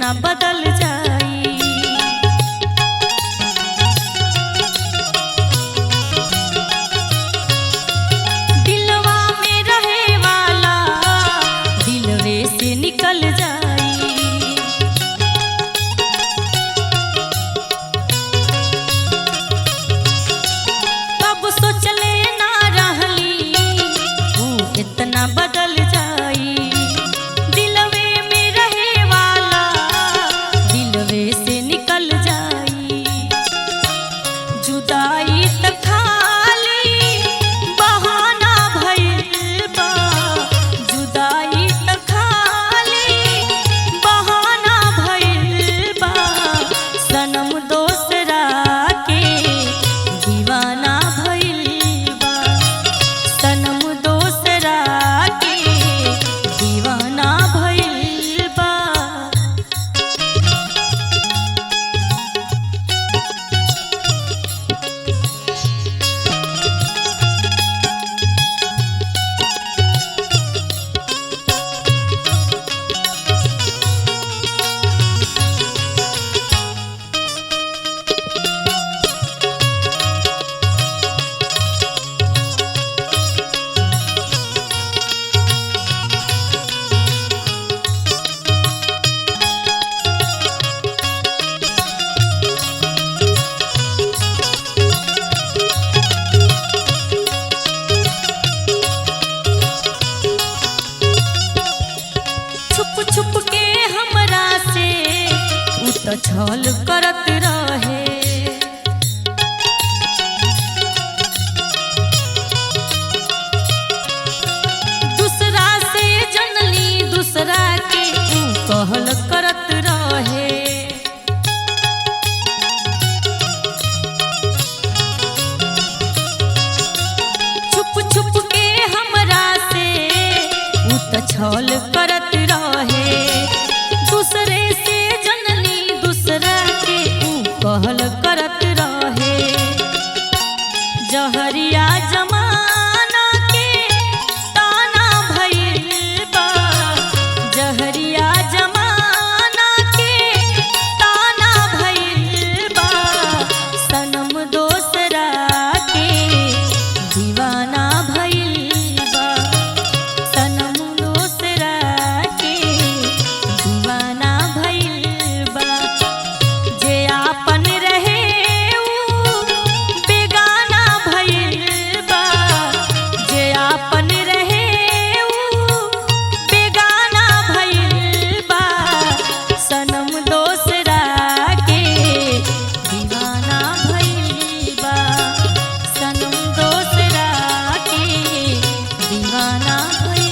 कितना बदल जाई। दिलवा में रहे वाला दिलवे से निकल जाई। कब सोचले ना रहली तू इतना बदल जाई। दिलवे में रहे वाला दिलवे से निकल जाई। जुदाई त खाली बहाना भइल बा। जुदाई त खाली बहाना भइल बा। सनम दोसरा के दीवाना भइल बा। सनम दोसरा के दीवाना भइल बा। छुप छुप के हमरा से उ त छल करत रहे। दूसरा से जनली दूसरा के उ कहल करत रहे। छुप छुप के हमरा से उ त छल करत रहे। दूसरे से जनली दूसरा के उ कहल करत रहे। जहरिया जमाना के ताना भइल बा। जहरिया जमाना के ताना भइल बा। सनम दोसरा के दीवाना भइल बा। सनम दोसरा के दीवाना भइल बा। जे आपन रहे उ बेगाना भइल बा। जे आपन रहे उ बेगाना भइल बा। सनम दोसरा के दीवाना भइल बा। सनम दोसरा के दीवाना भइल